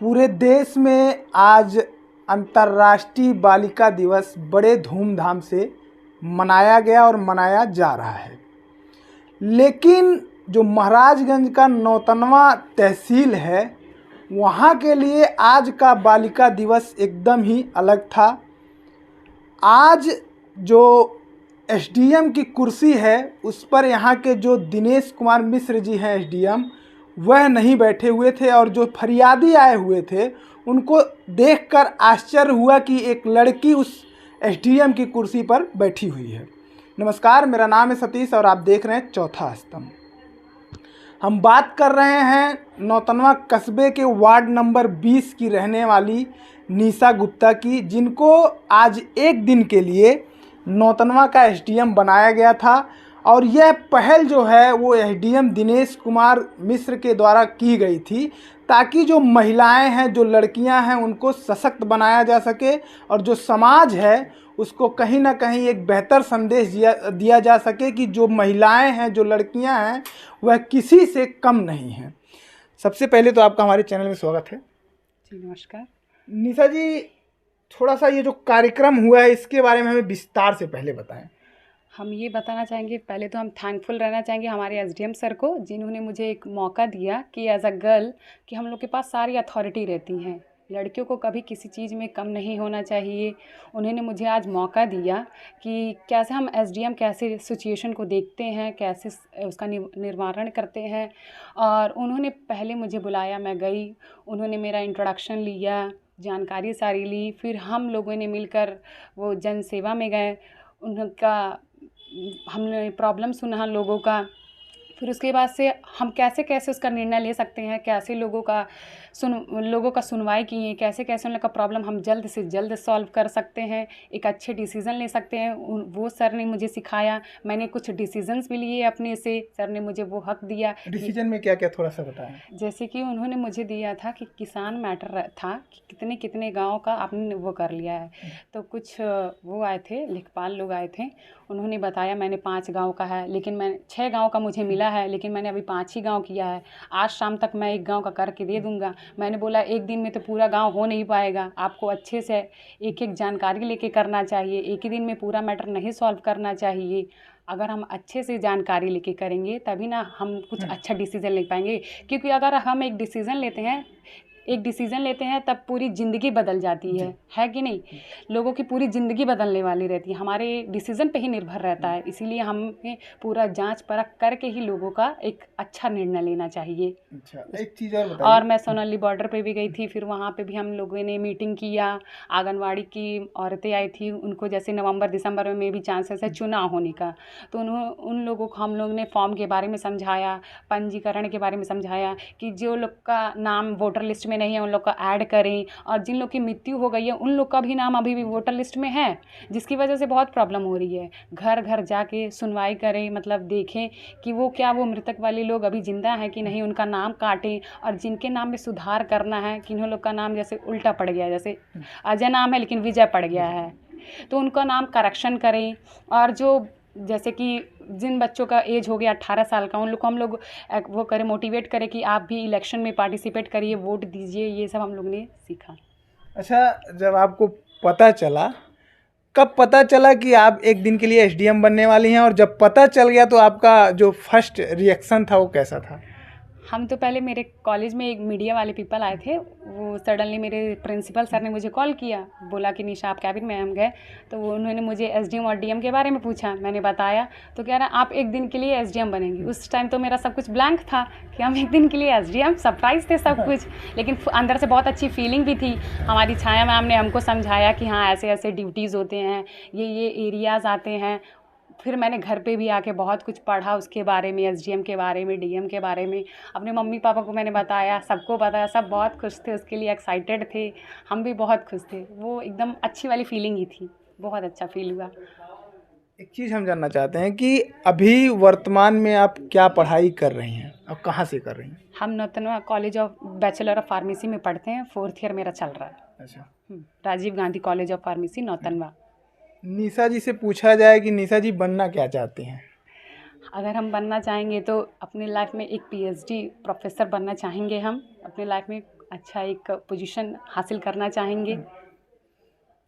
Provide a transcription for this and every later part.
पूरे देश में आज अंतर्राष्ट्रीय बालिका दिवस बड़े धूमधाम से मनाया गया और मनाया जा रहा है। लेकिन जो महाराजगंज का नौतनवा तहसील है, वहाँ के लिए आज का बालिका दिवस एकदम ही अलग था। आज जो एसडीएम की कुर्सी है उस पर यहाँ के जो दिनेश कुमार मिश्र जी हैं एसडीएम, वह नहीं बैठे हुए थे और जो फरियादी आए हुए थे उनको देखकर आश्चर्य हुआ कि एक लड़की उस एसडीएम की कुर्सी पर बैठी हुई है। नमस्कार, मेरा नाम है सतीश और आप देख रहे हैं चौथा स्तंभ। हम बात कर रहे हैं नौतनवा कस्बे के वार्ड नंबर 20 की रहने वाली निशा गुप्ता की, जिनको आज एक दिन के लिए नौतनवा का एसडीएम बनाया गया था। और यह पहल जो है वो एसडीएम दिनेश कुमार मिश्र के द्वारा की गई थी, ताकि जो महिलाएं हैं, जो लड़कियां हैं, उनको सशक्त बनाया जा सके और जो समाज है उसको कहीं ना कहीं एक बेहतर संदेश दिया जा सके कि जो महिलाएं हैं, जो लड़कियां हैं, वह किसी से कम नहीं हैं। सबसे पहले तो आपका हमारे चैनल में स्वागत है जी। नमस्कार निशा जी, थोड़ा सा ये जो कार्यक्रम हुआ है इसके बारे में हमें विस्तार से पहले बताएं। हम ये बताना चाहेंगे, पहले तो हम थैंकफुल रहना चाहेंगे हमारे एसडीएम सर को, जिन्होंने मुझे एक मौका दिया कि एज अ गर्ल कि हम लोग के पास सारी अथॉरिटी रहती हैं, लड़कियों को कभी किसी चीज़ में कम नहीं होना चाहिए। उन्होंने मुझे आज मौका दिया कि कैसे हम एसडीएम कैसे सिचुएशन को देखते हैं, कैसे उसका निवारण करते हैं। और उन्होंने पहले मुझे बुलाया, मैं गई, उन्होंने मेरा इंट्रोडक्शन लिया, जानकारी सारी ली, फिर हम लोगों ने मिलकर वो जन सेवा में गए, उनका हमने प्रॉब्लम सुना लोगों का, फिर उसके बाद से हम कैसे कैसे उसका निर्णय ले सकते हैं, कैसे लोगों का सुनवाई किए, कैसे कैसे उन लोग का प्रॉब्लम हम जल्द से जल्द सॉल्व कर सकते हैं, एक अच्छे डिसीज़न ले सकते हैं। वो सर ने मुझे सिखाया, मैंने कुछ डिसीजंस भी लिए अपने से, सर ने मुझे वो हक दिया। डिसीजन में क्या क्या थोड़ा सा बताएं। जैसे कि उन्होंने मुझे दिया था कि किसान मैटर था कि कितने कितने गाँव का आपने वो कर लिया है, तो कुछ वो आए थे, लेखपाल लोग आए थे, उन्होंने बताया मैंने 5 गांव का है, लेकिन मैं 6 गांव का मुझे मिला है, लेकिन मैंने अभी 5 ही गांव किया है। आज शाम तक मैं 1 गांव का करके दे दूंगा। मैंने बोला एक दिन में तो पूरा गांव हो नहीं पाएगा, आपको अच्छे से एक एक जानकारी लेके करना चाहिए, एक ही दिन में पूरा मैटर नहीं सॉल्व करना चाहिए। अगर हम अच्छे से जानकारी लेके करेंगे तभी ना हम कुछ अच्छा डिसीज़न ले पाएंगे, क्योंकि अगर हम एक डिसीज़न लेते हैं तब पूरी ज़िंदगी बदल जाती है कि नहीं। लोगों की पूरी ज़िंदगी बदलने वाली रहती है, हमारे डिसीज़न पे ही निर्भर रहता है। इसीलिए हमें पूरा जांच परख करके ही लोगों का एक अच्छा निर्णय लेना चाहिए। अच्छा, एक चीज़ और बताइए। और मैं सोनाली बॉर्डर पे भी गई थी, फिर वहाँ पे भी हम लोगों ने मीटिंग किया, आंगनवाड़ी की औरतें आई थी, उनको जैसे नवंबर दिसंबर में भी चांसेस है चुनाव होने का, तो उन लोगों को हम लोग ने फॉर्म के बारे में समझाया, पंजीकरण के बारे में समझाया कि जो लोग का नाम वोटर लिस्ट में नहीं है उन लोग का ऐड करें, और जिन लोग की मृत्यु हो गई है उन लोग का भी नाम अभी भी वोटर लिस्ट में है, जिसकी वजह से बहुत प्रॉब्लम हो रही है। घर घर जाके सुनवाई करें, मतलब देखें कि वो मृतक वाले लोग अभी जिंदा हैं कि नहीं, उनका नाम काटें, और जिनके नाम में सुधार करना है, किन्हीं लोग का नाम जैसे उल्टा पड़ गया है, जैसे अजय नाम है लेकिन विजय पड़ गया है, तो उनका नाम करेक्शन करें। और जो जैसे कि जिन बच्चों का एज हो गया 18 साल का, उन लोग को हम लोग वो करें, मोटिवेट करें कि आप भी इलेक्शन में पार्टिसिपेट करिए, वोट दीजिए, ये सब हम लोग ने सीखा। अच्छा, जब आपको पता चला, कब पता चला कि आप एक दिन के लिए एसडीएम बनने वाली हैं, और जब पता चल गया तो आपका जो फर्स्ट रिएक्शन था वो कैसा था? हम तो पहले, मेरे कॉलेज में एक मीडिया वाले पीपल आए थे, वो सडनली मेरे प्रिंसिपल सर ने मुझे कॉल किया, बोला कि निशा आप कैबिन में। हम गए तो उन्होंने मुझे एसडीएम और डीएम के बारे में पूछा, मैंने बताया, तो कह रहा आप एक दिन के लिए एसडीएम बनेंगी। उस टाइम तो मेरा सब कुछ ब्लैंक था कि हम एक दिन के लिए एसडीएम, सरप्राइज थे सब कुछ, लेकिन अंदर से बहुत अच्छी फीलिंग भी थी। हमारी छाया मैम ने हमको समझाया कि हाँ ऐसे ऐसे ड्यूटीज़ होते हैं, ये एरियाज़ आते हैं। फिर मैंने घर पे भी आके बहुत कुछ पढ़ा उसके बारे में, एसडीएम के बारे में, डीएम के बारे में, अपने मम्मी पापा को मैंने बताया, सबको बताया, सब बहुत खुश थे, उसके लिए एक्साइटेड थे, हम भी बहुत खुश थे। वो एकदम अच्छी वाली फीलिंग ही थी, बहुत अच्छा फील हुआ। एक चीज़ हम जानना चाहते हैं कि अभी वर्तमान में आप क्या पढ़ाई कर रही हैं और कहाँ से कर रही हैं? हम Nautanwa college of bachelor of pharmacy में पढ़ते हैं, 4th ईयर मेरा चल रहा है। अच्छा, Rajiv Gandhi college of pharmacy Nautanwa. Nisha ji से पूछा जाए कि निशा जी बनना क्या चाहती हैं? अगर हम बनना चाहेंगे तो अपनी लाइफ में एक पीएचडी प्रोफेसर बनना चाहेंगे। हम अपनी लाइफ में अच्छा एक पोजीशन हासिल करना चाहेंगे।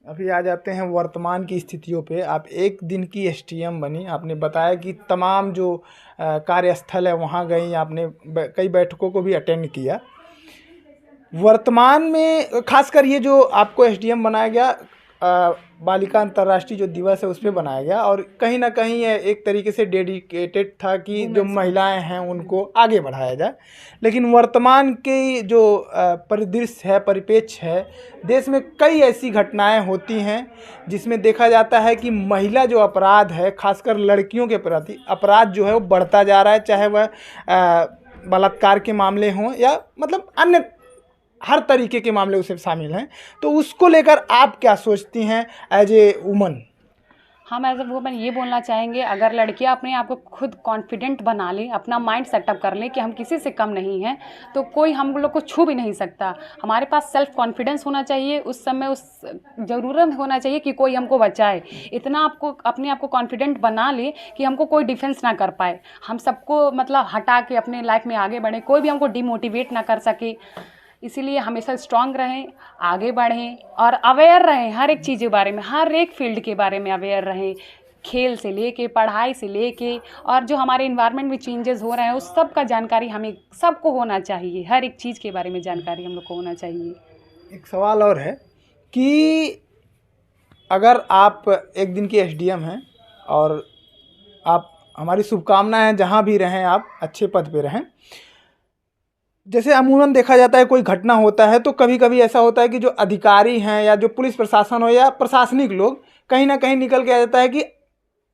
अभी आ जाते हैं वर्तमान की स्थितियों पे। आप एक दिन की एसटीएम बनी, आपने बताया कि तमाम जो कार्यस्थल है वहाँ गई, आपने कई बैठकों को भी अटेंड किया। वर्तमान में खासकर ये जो आपको एसडीएम बनाया गया, बालिका अंतर्राष्ट्रीय जो दिवस है उस पर बनाया गया, और कहीं ना कहीं ये एक तरीके से डेडिकेटेड था कि जो महिलाएं हैं उनको आगे बढ़ाया जाए। लेकिन वर्तमान के जो परिदृश्य है, परिप्रेक्ष्य है, देश में कई ऐसी घटनाएं होती हैं जिसमें देखा जाता है कि महिला जो अपराध है, खासकर लड़कियों के प्रति अपराध जो है वो बढ़ता जा रहा है, चाहे वह बलात्कार के मामले हों या मतलब अन्य हर तरीके के मामले उसमें शामिल हैं। तो उसको लेकर आप क्या सोचती हैं एज ए वुमन? हम एज ए वुमन ये बोलना चाहेंगे, अगर लड़कियां अपने आप को खुद कॉन्फिडेंट बना लें, अपना माइंड सेटअप कर लें कि हम किसी से कम नहीं हैं, तो कोई हम लोग को छू भी नहीं सकता। हमारे पास सेल्फ कॉन्फिडेंस होना चाहिए, उस समय उस ज़रूरत होना चाहिए कि कोई हमको बचाए। इतना आपको अपने आप को कॉन्फिडेंट बना ले कि हमको कोई डिफेंस ना कर पाए, हम सबको मतलब हटा के अपने लाइफ में आगे बढ़ें, कोई भी हमको डिमोटिवेट ना कर सके। इसीलिए हमेशा स्ट्रांग रहें, आगे बढ़ें और अवेयर रहें हर एक चीज़ के बारे में, हर एक फील्ड के बारे में अवेयर रहें, खेल से लेके पढ़ाई से लेके, और जो हमारे इन्वायरमेंट में चेंजेस हो रहे हैं उस सब का जानकारी हमें सबको होना चाहिए। हर एक चीज़ के बारे में जानकारी हम लोग को होना चाहिए। एक सवाल और है कि अगर आप एक दिन की एसडीएम हैं और आप, हमारी शुभकामनाएं हैं जहाँ भी रहें आप अच्छे पद पे रहें। जैसे अमूमन देखा जाता है कोई घटना होता है तो कभी कभी ऐसा होता है कि जो अधिकारी हैं या जो पुलिस प्रशासन हो या प्रशासनिक लोग, कहीं ना कहीं निकल के आ जाता है कि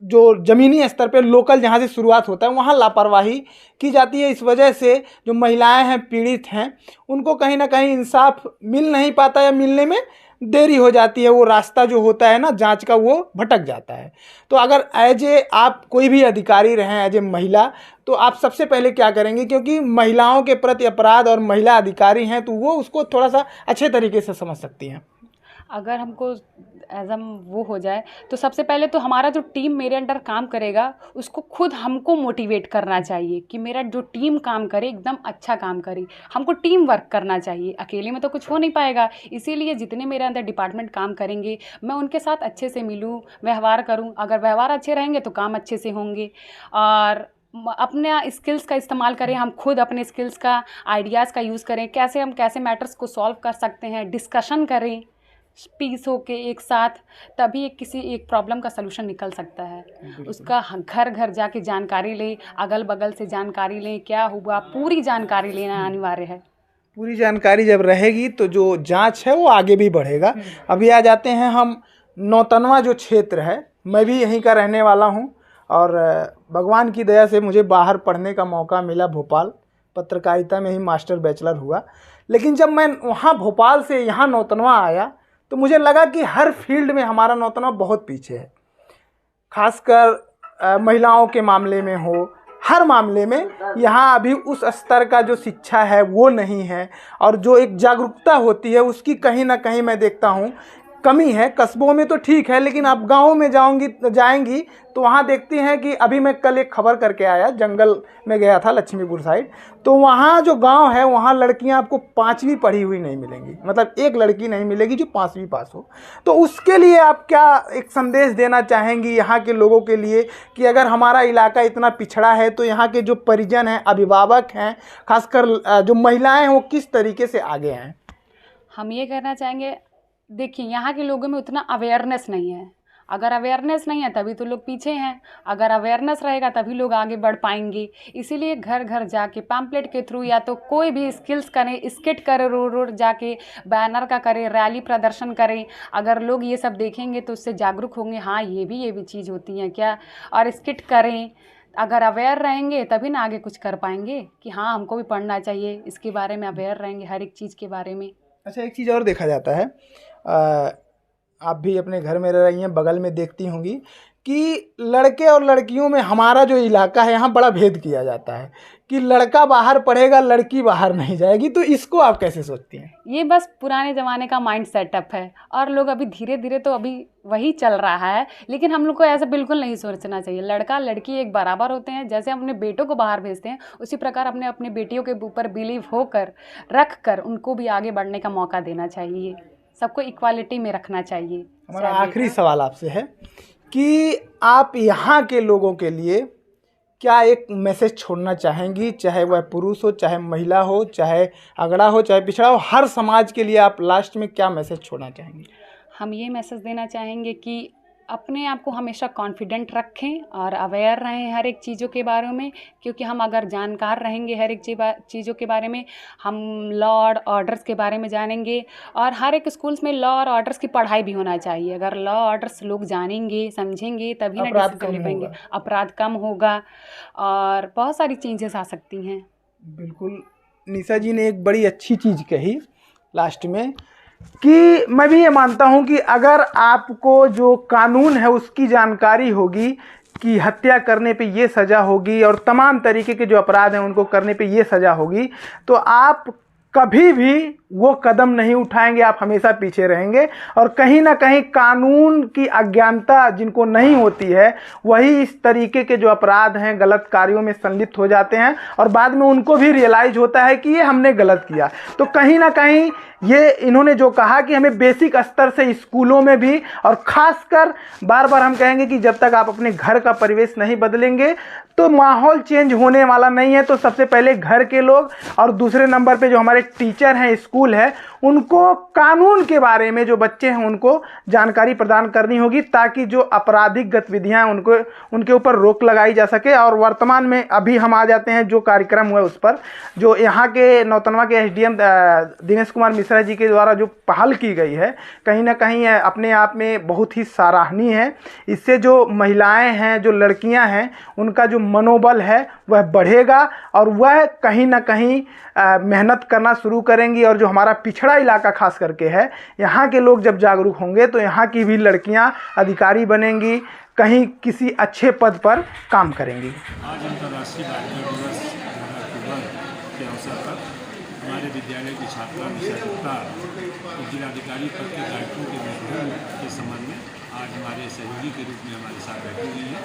जो ज़मीनी स्तर पे लोकल जहाँ से शुरुआत होता है वहाँ लापरवाही की जाती है। इस वजह से जो महिलाएं हैं, पीड़ित हैं, उनको कहीं ना कहीं इंसाफ मिल नहीं पाता या मिलने में देरी हो जाती है। वो रास्ता जो होता है ना जांच का, वो भटक जाता है। तो अगर एज ए आप कोई भी अधिकारी रहें एज ए महिला, तो आप सबसे पहले क्या करेंगे? क्योंकि महिलाओं के प्रति अपराध और महिला अधिकारी हैं तो वो उसको थोड़ा सा अच्छे तरीके से समझ सकती हैं। अगर हमको एज हम वो हो जाए तो सबसे पहले तो हमारा जो टीम मेरे अंडर काम करेगा उसको खुद हमको मोटिवेट करना चाहिए कि मेरा जो टीम काम करे एकदम अच्छा काम करे। हमको टीम वर्क करना चाहिए, अकेले में तो कुछ हो नहीं पाएगा। इसीलिए जितने मेरे अंदर डिपार्टमेंट काम करेंगे मैं उनके साथ अच्छे से मिलूँ, व्यवहार करूँ। अगर व्यवहार अच्छे रहेंगे तो काम अच्छे से होंगे। और अपने स्किल्स का इस्तेमाल करें, हम खुद अपने स्किल्स का, आइडियाज़ का यूज़ करें, कैसे हम कैसे मैटर्स को सॉल्व कर सकते हैं, डिस्कशन करें पीस होके एक साथ, तभी किसी एक प्रॉब्लम का सलूशन निकल सकता है। उसका घर घर जाके जानकारी लें, अगल बगल से जानकारी लें, क्या हुआ पूरी जानकारी लेना अनिवार्य है। पूरी जानकारी जब रहेगी तो जो जांच है वो आगे भी बढ़ेगा। अभी आ जाते हैं हम नौतनवा जो क्षेत्र है, मैं भी यहीं का रहने वाला हूँ और भगवान की दया से मुझे बाहर पढ़ने का मौका मिला। भोपाल पत्रकारिता में ही मास्टर बैचलर हुआ। लेकिन जब मैं वहाँ भोपाल से यहाँ नौतनवा आया तो मुझे लगा कि हर फील्ड में हमारा नौतनवा बहुत पीछे है। खासकर महिलाओं के मामले में हो, हर मामले में यहाँ अभी उस स्तर का जो शिक्षा है वो नहीं है, और जो एक जागरूकता होती है उसकी कहीं ना कहीं मैं देखता हूँ कमी है। कस्बों में तो ठीक है, लेकिन आप गाँव में जाएंगी तो वहाँ देखती हैं कि अभी मैं कल एक खबर करके आया, जंगल में गया था लक्ष्मीपुर साइड, तो वहाँ जो गांव है वहाँ लड़कियाँ आपको 5वीं पढ़ी हुई नहीं मिलेंगी। मतलब एक लड़की नहीं मिलेगी जो 5वीं पास हो। तो उसके लिए आप क्या एक संदेश देना चाहेंगी यहाँ के लोगों के लिए कि अगर हमारा इलाका इतना पिछड़ा है तो यहाँ के जो परिजन हैं, अभिभावक हैं, खासकर जो महिलाएँ हैं, वो किस तरीके से आगे हैं? हम ये कहना चाहेंगे, देखिए यहाँ के लोगों में उतना अवेयरनेस नहीं है। अगर अवेयरनेस नहीं है तभी तो लोग पीछे हैं, अगर अवेयरनेस रहेगा तभी लोग आगे बढ़ पाएंगे। इसीलिए घर घर जाके पैम्पलेट के थ्रू या तो कोई भी स्किल्स करें, स्किट करें, रोड रोड जाके बैनर का करें, रैली प्रदर्शन करें। अगर लोग ये सब देखेंगे तो उससे जागरूक होंगे, हाँ ये भी चीज़ होती है क्या, और स्किट करें। अगर अवेयर रहेंगे तभी ना आगे कुछ कर पाएंगे कि हाँ हमको भी पढ़ना चाहिए, इसके बारे में अवेयर रहेंगे हर एक चीज़ के बारे में। अच्छा, एक चीज़ और देखा जाता है, आप भी अपने घर में रह रही हैं, बगल में देखती होंगी कि लड़के और लड़कियों में हमारा जो इलाका है यहाँ बड़ा भेद किया जाता है कि लड़का बाहर पढ़ेगा लड़की बाहर नहीं जाएगी, तो इसको आप कैसे सोचती हैं? ये बस पुराने ज़माने का माइंड सेटअप है और लोग अभी धीरे धीरे तो अभी वही चल रहा है, लेकिन हम लोग को ऐसा बिल्कुल नहीं सोचना चाहिए। लड़का लड़की एक बराबर होते हैं। जैसे हम अपने बेटों को बाहर भेजते हैं उसी प्रकार अपने अपने बेटियों के ऊपर बिलीव होकर रख कर उनको भी आगे बढ़ने का मौका देना चाहिए। सबको इक्वालिटी में रखना चाहिए। हमारा आखिरी सवाल आपसे है कि आप यहाँ के लोगों के लिए क्या एक मैसेज छोड़ना चाहेंगी, चाहे वह पुरुष हो, चाहे महिला हो, चाहे अगड़ा हो, चाहे पिछड़ा हो, हर समाज के लिए आप लास्ट में क्या मैसेज छोड़ना चाहेंगी? हम ये मैसेज देना चाहेंगे कि अपने आप को हमेशा कॉन्फिडेंट रखें और अवेयर रहें हर एक चीज़ों के बारे में, क्योंकि हम अगर जानकार रहेंगे हर एक चीज़ों के बारे में, हम लॉ और ऑर्डर्स के बारे में जानेंगे। और हर एक स्कूल्स में लॉ और ऑर्डर्स की पढ़ाई भी होना चाहिए। अगर लॉ ऑर्डर्स लोग जानेंगे समझेंगे तभी ना डिसीजन ले पाएंगे, अपराध कम होगा और बहुत सारी चीज़ें आ सकती हैं। बिल्कुल, निशा जी ने एक बड़ी अच्छी चीज़ कही लास्ट में कि मैं भी ये मानता हूँ कि अगर आपको जो कानून है उसकी जानकारी होगी कि हत्या करने पे ये सज़ा होगी और तमाम तरीके के जो अपराध हैं उनको करने पे ये सज़ा होगी, तो आप कभी भी वो कदम नहीं उठाएंगे, आप हमेशा पीछे रहेंगे। और कहीं ना कहीं कानून की अज्ञानता जिनको नहीं होती है वही इस तरीके के जो अपराध हैं गलत कार्यों में संलिप्त हो जाते हैं और बाद में उनको भी रियलाइज होता है कि ये हमने गलत किया। तो कहीं ना कहीं ये इन्होंने जो कहा कि हमें बेसिक स्तर से स्कूलों में भी, और ख़ासकर बार बार हम कहेंगे कि जब तक आप अपने घर का परिवेश नहीं बदलेंगे तो माहौल चेंज होने वाला नहीं है। तो सबसे पहले घर के लोग और दूसरे नंबर पे जो हमारे टीचर हैं, स्कूल है, उनको कानून के बारे में जो बच्चे हैं उनको जानकारी प्रदान करनी होगी ताकि जो आपराधिक गतिविधियां उनको उनके ऊपर रोक लगाई जा सके। और वर्तमान में अभी हम आ जाते हैं जो कार्यक्रम हुआ उस पर, जो यहाँ के नौतनवा के एसडीएम दिनेश कुमार मिश्रा जी के द्वारा जो पहल की गई है, कहीं ना कहीं अपने आप में बहुत ही सराहनीय है। इससे जो महिलाएं हैं, जो लड़कियां हैं, उनका जो मनोबल है वह बढ़ेगा और वह कहीं ना कहीं मेहनत करना शुरू करेंगी। और जो हमारा पिछड़ा इलाका खास करके है, यहाँ के लोग जब जागरूक होंगे तो यहाँ की भी लड़कियाँ अधिकारी बनेंगी, कहीं किसी अच्छे पद पर काम करेंगी। आज अंतर्राष्ट्रीय बालिका दिवस 15 अक्टूबर के अवसर पर हमारे विद्यालय की छात्रा निशा जिलाधिकारी पद के दायित्वों के निर्वहन के संबंध में आज हमारे सहयोगी के रूप में हमारे साथ बैठी हुई हैं।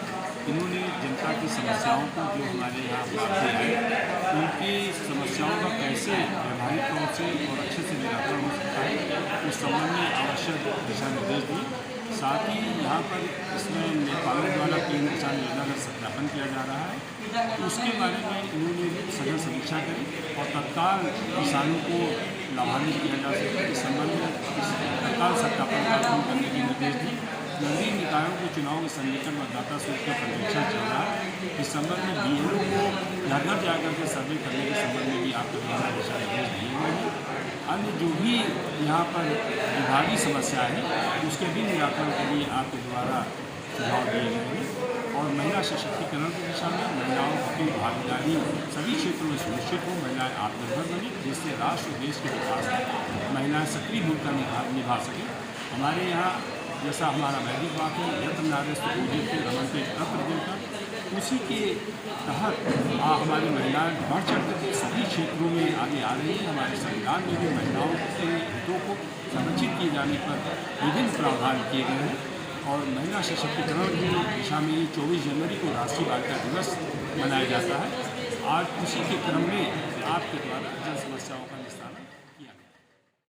इन्होंने जनता की समस्याओं को जो हमारे यहाँ प्राप्त है उनकी समस्याओं का कैसे व्यावहारिक तौर से और अच्छे से निराकरण हो सकता है उस संबंध में आवश्यक दिशा निर्देश दिए। साथ ही यहाँ पर इसमें नेपाल द्वारा 3 दिशा योजना का सत्यापन किया जा रहा है, उसके बारे में इन्होंने सघन समीक्षा करी और तत्काल किसानों को लाभान्वित किया जा सके इस संबंध में तत्काल सत्यापन का काम करने के निर्देश दिए। नगरीय निकायों के चुनाव के सन्निकट मतदाता सूची का पर्यवेक्षण चल रहा है, इस संबंध में बीएलओ को घर घर जाकर के सर्वे करने के संबंध में भी आपके द्वारा दिशा निर्देश दिए हुए हैं। अन्य जो भी यहाँ पर विभागीय समस्या है उसके भी निराकरण के लिए आपके द्वारा सुझाव दिए गए हैं। और महिला सशक्तिकरण की दिशा में महिलाओं की भागीदारी सभी क्षेत्रों में सुनिश्चित हो, महिलाएं आत्मनिर्भर बनी, जिससे राष्ट्र और देश के विकास में महिलाएं सक्रिय भूमिका निभा सकें। हमारे यहाँ जैसा हमारा वैदिक वाक्य यत्र नार्यस्तु पूज्यते रमन्ते तत्र देवता, उसी के तहत हमारी महिलाएं बढ़ चढ़ कर सभी क्षेत्रों में आगे आ रही हैं। हमारे संविधान में भी महिलाओं के हितों को संरक्षित किए जाने पर विभिन्न प्रावधान किए गए हैं और महिला सशक्तिकरण की दिशा में 24 जनवरी को राष्ट्रीय बालिका दिवस मनाया जाता है। आज उसी के क्रम में आपके द्वारा जन समस्याओं का निस्तारण